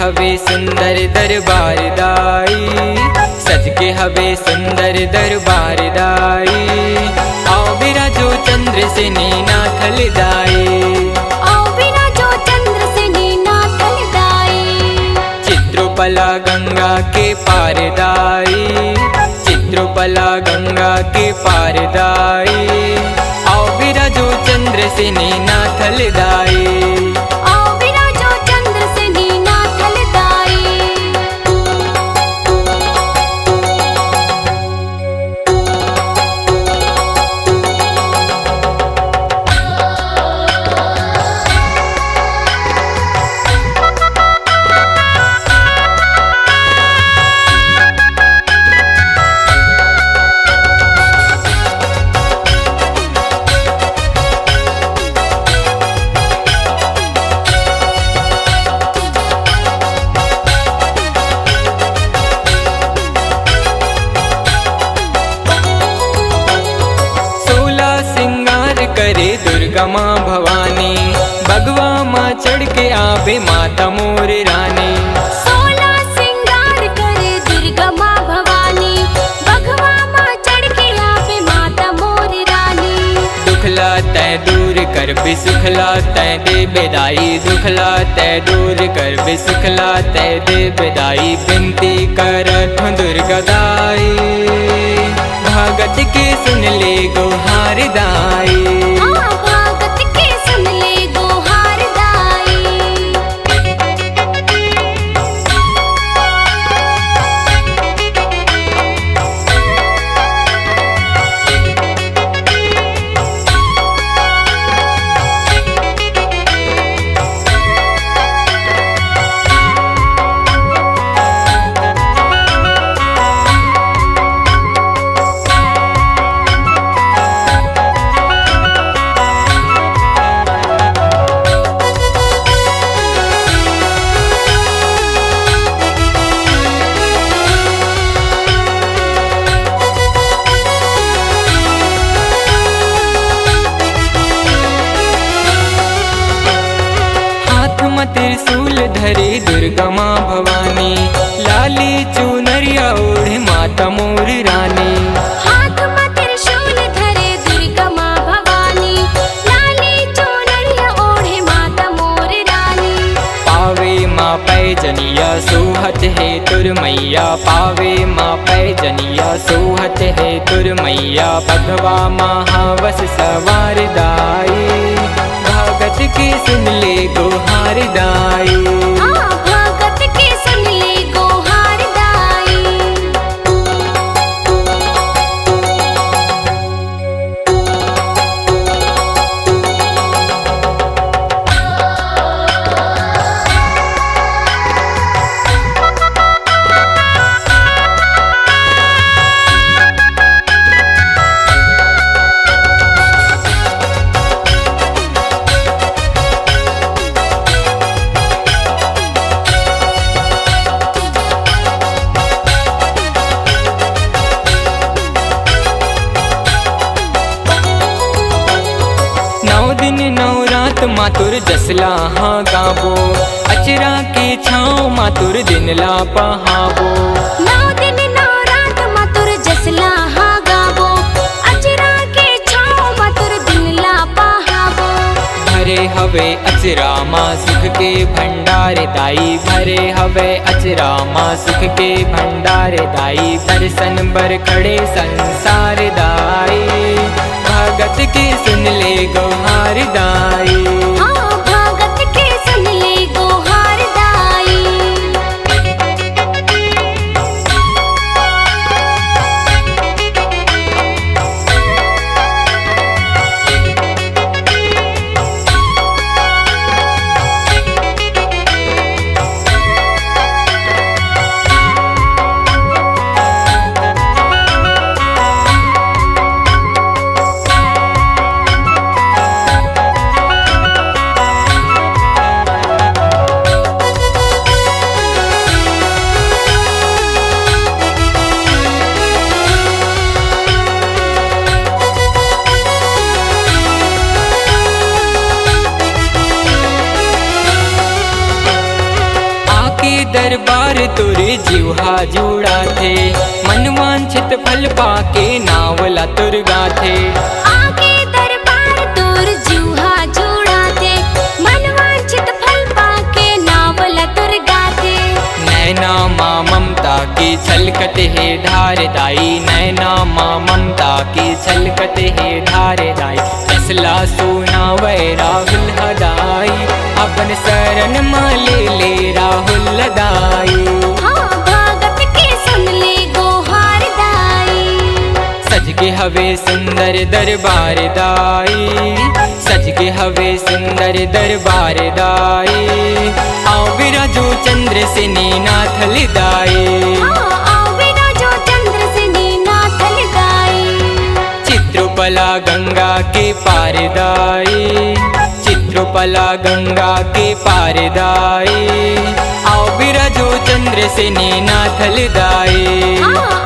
हवे सुंदर दरबार दाई, सज के हवे सुंदर दरबार दाई। आओ बिराजो चंद्र से नीना थल दाई, आओ बिराजो चंद्र से नीना थल दाई। चित्रोपला गंगा के पार दाई, चित्रोपला गंगा के पार दाई। आओ बिराजो चंद्र से नीना थल दाई, आओ बिराजो चंद्र से नीना थल दाई। करे दुर्गा माँ भवानी, बगवा माँ चढ़ के आवे माता मोर रानी। 16 सिंगार करे दुर्गा माँ भवानी, बगवा माँ चढ़ के आवे माता मोर रानी। दुखला तय दूर कर बिसुखला तय दे बेदाई, दुखला तय दूर कर बिसुखला तय दे बेदाई। विनती करत हूँ दुर्गा दाई, भगत के सुन ले गुहार दाई। भगत के सुन ले गुहार दाई। त्रिशूल धरे दुर्गा माँ भवानी, लाली चुनरिया ओढ़े माता मोर रानी। हाथ में त्रिशूल धरे दुर्गा माँ भवानी, लाली चुनरिया ओढ़े माता मोर रानी। पावे माँ पैजनिया सोहत है तुर मैया, पावे माँ पैजनिया सोहत है तुर मैया। भगवा महावस सवार दाई, भगत की सुन ले गुहार दाई। भगत के सुन ले गुहार दाई। मातुर जसला हाँ गाबो, अचरा के छाँव मातुर दिन ला पहाबो। 9 दिन 9 रात मातुर जसला हाँ गाबो, अचरा के छाँव मातुर दिन ला पहाबो। भरे हवे अचरा माँ सुख के भंडार दाई, भरे हवे अचरा माँ सुख के भंडार दाई। दर्शन बर खड़े संसार दाई, भगत के सुन ले गुहार दाई। भगत के सुन ले गुहार दाई। दरबार तुर जीवहा जुड़ा थे, मन वांछित फल पाके नावला तुर गाथे। आगे दरबार तोर जीवा जुड़ा थे, मन वांछित फल पाके नावल तुर गाथे। नैना माँ ममता की छलकत है धारदाई, नैना माँ ममता की छलकत है धारदाई। फैसला सोना वै राहुल हदाई, अपन शरण माँ ले राहुल लदाई। हाँ भगत के सुन ले गोहार दाई, सज के हवे सुंदर दरबार दाई, सज के हवे सुंदर दरबार दाई। आओ बिराजो चंद्र से नाथ लिदाई, हाँ आओ विराजो चंद्र से नाथ लिदाई। चित्रपला गंगा के पार दाई, चित्रपला गंगा के पार दाई। आओ बिराजो चंद्र से नाथ लिदाई। हाँ